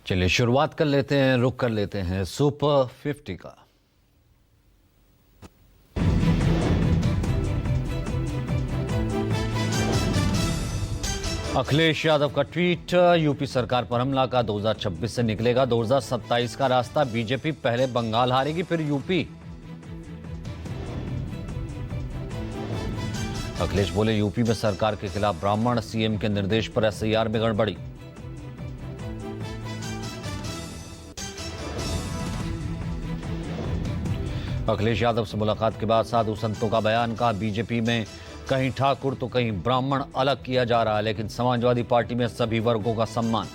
चलिए शुरुआत कर लेते हैं, रुक कर लेते हैं सुपर 50 का। अखिलेश यादव का ट्वीट, यूपी सरकार पर हमला का 2026 से निकलेगा 2027 का रास्ता। बीजेपी पहले बंगाल हारेगी फिर यूपी। अखिलेश बोले यूपी में सरकार के खिलाफ ब्राह्मण, सीएम के निर्देश पर एसआईआर में गड़बड़ी। अखिलेश यादव से मुलाकात के बाद साधु संतों का बयान, कहा बीजेपी में कहीं ठाकुर तो कहीं ब्राह्मण अलग किया जा रहा है, लेकिन समाजवादी पार्टी में सभी वर्गों का सम्मान।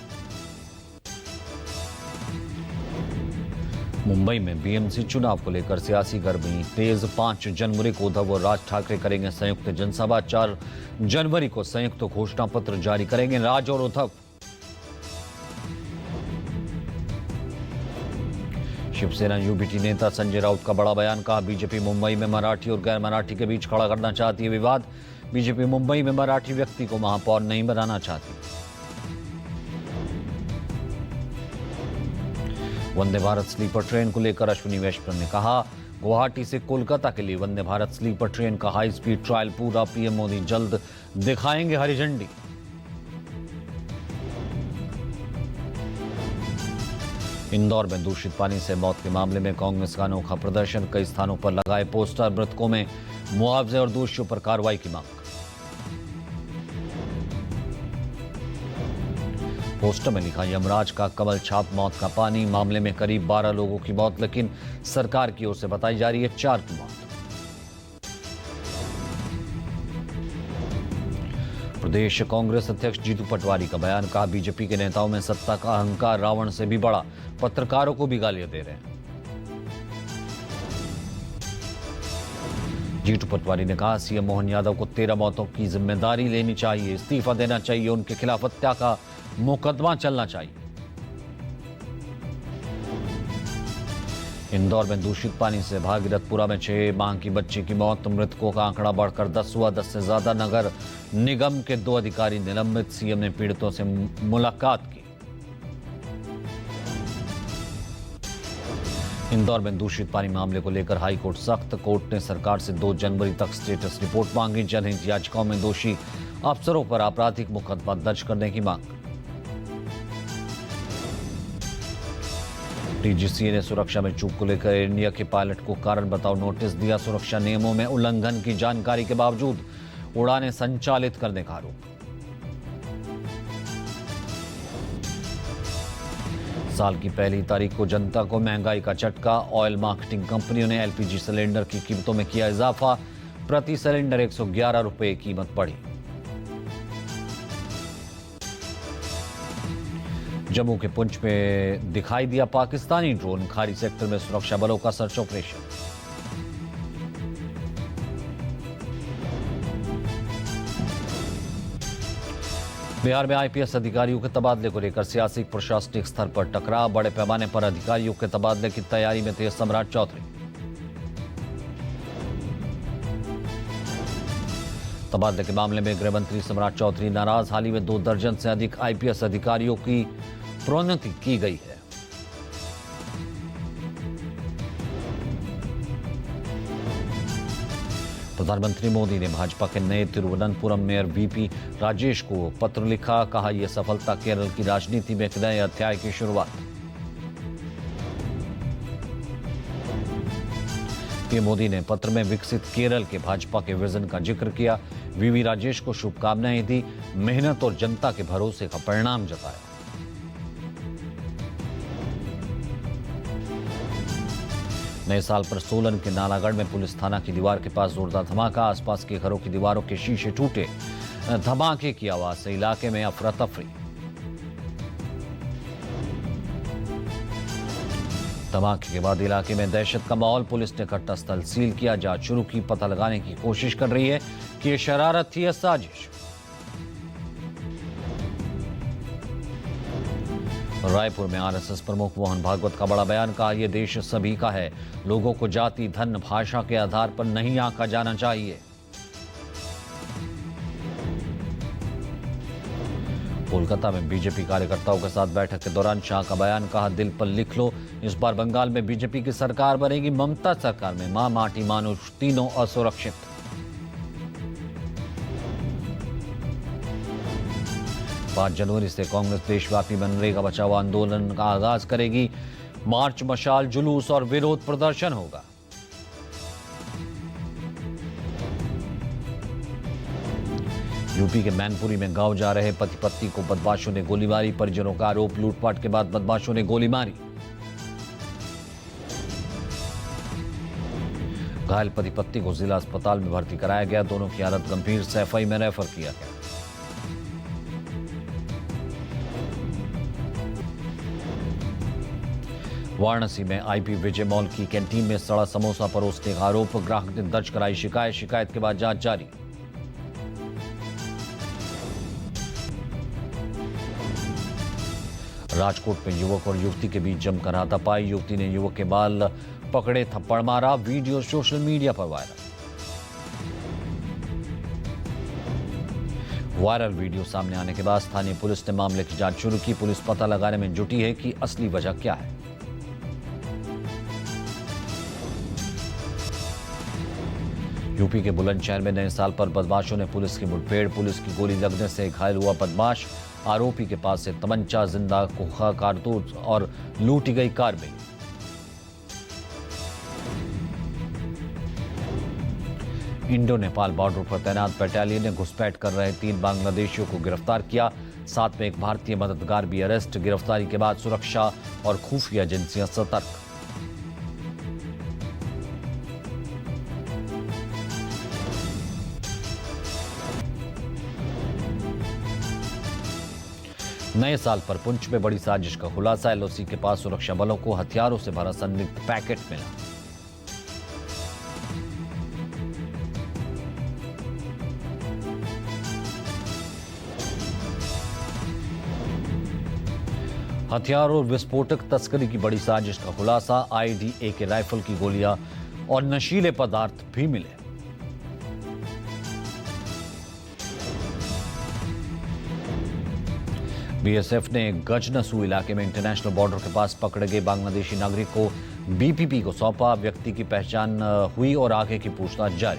मुंबई में बीएमसी चुनाव को लेकर सियासी गर्मी तेज। 5 जनवरी को उद्धव और राज ठाकरे करेंगे संयुक्त जनसभा। 4 जनवरी को संयुक्त घोषणा पत्र जारी करेंगे राज और उद्धव। शिवसेना यूबीटी नेता संजय राउत का बड़ा बयान, कहा बीजेपी मुंबई में मराठी और गैर मराठी के बीच खड़ा करना चाहती है विवाद। बीजेपी मुंबई में मराठी व्यक्ति को महापौर नहीं बनाना चाहती। वंदे भारत स्लीपर ट्रेन को लेकर अश्विनी वैष्णव ने कहा, गुवाहाटी से कोलकाता के लिए वंदे भारत स्लीपर ट्रेन का हाई स्पीड ट्रायल पूरा। पीएम मोदी जल्द दिखाएंगे हरी झंडी। इंदौर में दूषित पानी से मौत के मामले में कांग्रेस का अनोखा प्रदर्शन। कई स्थानों पर लगाए पोस्टर, मृतकों में मुआवजे और दोषियों पर कार्रवाई की मांग। पोस्टर में लिखा, यमराज का कमल छाप मौत का पानी। मामले में करीब 12 लोगों की मौत, लेकिन सरकार की ओर से बताई जा रही है 4 की मौत। प्रदेश कांग्रेस अध्यक्ष जीतू पटवारी का बयान, कहा बीजेपी के नेताओं में सत्ता का अहंकार रावण से भी बड़ा। पत्रकारों को भी गालियां दे रहे हैं। जीतू पटवारी ने कहा, सीएम मोहन यादव को 13 मौतों की जिम्मेदारी लेनी चाहिए, इस्तीफा देना चाहिए, उनके खिलाफ हत्या का मुकदमा चलना चाहिए। इंदौर में दूषित पानी से भागीरथपुरा में 6 माह की बच्ची की मौत। मृतकों का आंकड़ा बढ़कर 10 हुआ। 10 से ज्यादा। नगर निगम के 2 अधिकारी निलंबित। सीएम ने पीड़ितों से मुलाकात की। इंदौर में दूषित पानी मामले को लेकर हाईकोर्ट सख्त। कोर्ट ने सरकार से 2 जनवरी तक स्टेटस रिपोर्ट मांगी। जनहित याचिकाओं में दोषी अफसरों पर आपराधिक मुकदमा दर्ज करने की मांग। डीजीसीए ने सुरक्षा में चूक को लेकर एयर इंडिया के पायलट को कारण बताओ नोटिस दिया। सुरक्षा नियमों में उल्लंघन की जानकारी के बावजूद उड़ानें संचालित करने का आरोप। साल की पहली तारीख को जनता को महंगाई का झटका। ऑयल मार्केटिंग कंपनियों ने एलपीजी सिलेंडर की कीमतों में किया इजाफा। प्रति सिलेंडर 111 रुपए कीमत बढ़ी। जम्मू के पुंछ में दिखाई दिया पाकिस्तानी ड्रोन। खाड़ी सेक्टर में सुरक्षा बलों का सर्च ऑपरेशन। बिहार में आईपीएस अधिकारियों के तबादले को लेकर सियासी प्रशासनिक स्तर पर टकराव। बड़े पैमाने पर अधिकारियों के तबादले की तैयारी में थे सम्राट चौधरी। तबादले के मामले में गृह मंत्री सम्राट चौधरी नाराज। हाल ही में 2 दर्जन से अधिक आईपीएस अधिकारियों की प्रोन्नति की गई है। प्रधानमंत्री मोदी ने भाजपा के नए तिरुवनंतपुरम मेयर वीपी राजेश को पत्र लिखा। कहा, यह सफलता केरल की राजनीति में एक नए अध्याय की शुरुआत। पीएम मोदी ने पत्र में विकसित केरल के भाजपा के विजन का जिक्र किया। वीवी राजेश को शुभकामनाएं दी। मेहनत और जनता के भरोसे का परिणाम जताया। नए साल पर सोलन के नालागढ़ में पुलिस थाना की दीवार के पास जोरदार धमाका। आसपास के घरों की दीवारों के शीशे टूटे। धमाके की आवाज से इलाके में अफरा तफरी। धमाके के बाद इलाके में दहशत का माहौल। पुलिस ने घटनास्थल सील किया। जांच शुरू की। पता लगाने की कोशिश कर रही है कि यह शरारत थी या साजिश। रायपुर में आरएसएस प्रमुख मोहन भागवत का बड़ा बयान। कहा, यह देश सभी का है। लोगों को जाति, धन, भाषा के आधार पर नहीं आंका जाना चाहिए। कोलकाता में बीजेपी कार्यकर्ताओं के साथ बैठक के दौरान शाह का बयान, कहा दिल पर लिख लो, इस बार बंगाल में बीजेपी की सरकार बनेगी। ममता सरकार में मां, माटी, मानुष तीनों असुरक्षित। पांच जनवरी से कांग्रेस देशव्यापी मनरेगा बचाओ आंदोलन का आगाज करेगी। मार्च, मशाल, जुलूस और विरोध प्रदर्शन होगा। यूपी के मैनपुरी में गांव जा रहे पति पत्नी को बदमाशों ने गोली मारी। परिजनों का आरोप, लूटपाट के बाद बदमाशों ने गोली मारी। घायल पति पत्नी को जिला अस्पताल में भर्ती कराया गया। दोनों की हालत गंभीर, सैफई में रेफर किया गया। वाराणसी में आईपी विजय मॉल की कैंटीन में सड़ा समोसा परोसने का आरोप, ग्राहक ने दर्ज कराई शिकायत के बाद जांच जारी। राजकोट में युवक और युवती के बीच जमकर हाथापाई। युवती ने युवक के बाल पकड़े, थप्पड़ मारा। वीडियो सोशल मीडिया पर वायरल वीडियो सामने आने के बाद स्थानीय पुलिस ने मामले की जांच शुरू की। पुलिस पता लगाने में जुटी है कि असली वजह क्या है। यूपी के बुलंदशहर में नए साल पर बदमाशों ने पुलिस की मुठभेड़। पुलिस की गोली लगने से घायल हुआ बदमाश। आरोपी के पास से तमंचा, जिंदा खोखा कारतूस और लूटी गई कार मिली। इंडो नेपाल बॉर्डर पर तैनात बटालियन ने घुसपैठ कर रहे 3 बांग्लादेशियों को गिरफ्तार किया। साथ में एक भारतीय मददगार भी अरेस्ट। गिरफ्तारी के बाद सुरक्षा और खुफिया एजेंसियां सतर्क। नए साल पर पुंछ में बड़ी साजिश का खुलासा। एलओसी के पास सुरक्षा बलों को हथियारों से भरा संदिग्ध पैकेट मिला। हथियार और विस्फोटक तस्करी की बड़ी साजिश का खुलासा। आईडी, AK राइफल की गोलियां और नशीले पदार्थ भी मिले। बीएसएफ ने गजनसू इलाके में इंटरनेशनल बॉर्डर के पास पकड़े गए बांग्लादेशी नागरिक को बीपीपी को सौंपा। व्यक्ति की पहचान हुई और आगे की पूछताछ जारी।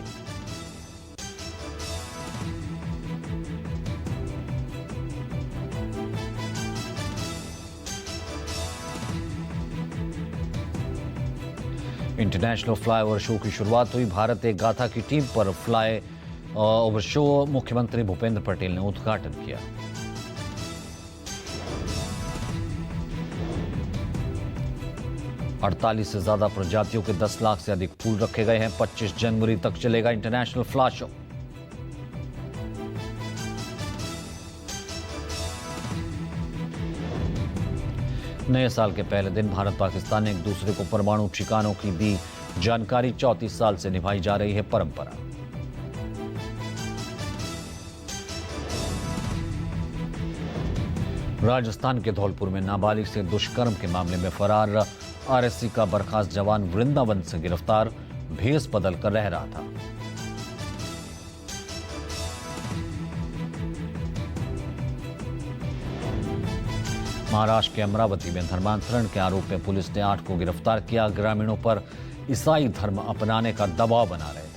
इंटरनेशनल फ्लाईओवर शो की शुरुआत हुई। भारत एक गाथा की टीम पर फ्लाई ओवर शो मुख्यमंत्री भूपेंद्र पटेल ने उद्घाटन किया। अड़तालीस से ज्यादा प्रजातियों के 10 लाख से अधिक फूल रखे गए हैं। 25 जनवरी तक चलेगा इंटरनेशनल फ्लावर शो। नए साल के पहले दिन भारत पाकिस्तान ने एक दूसरे को परमाणु ठिकानों की दी जानकारी। 34 साल से निभाई जा रही है परंपरा। राजस्थान के धौलपुर में नाबालिग से दुष्कर्म के मामले में फरार आरएससी का बर्खास्त जवान वृंदावन से गिरफ्तार। भेष बदल कर रह रहा था। महाराष्ट्र के अमरावती में धर्मांतरण के आरोप में पुलिस ने 8 को गिरफ्तार किया। ग्रामीणों पर ईसाई धर्म अपनाने का दबाव बना रहे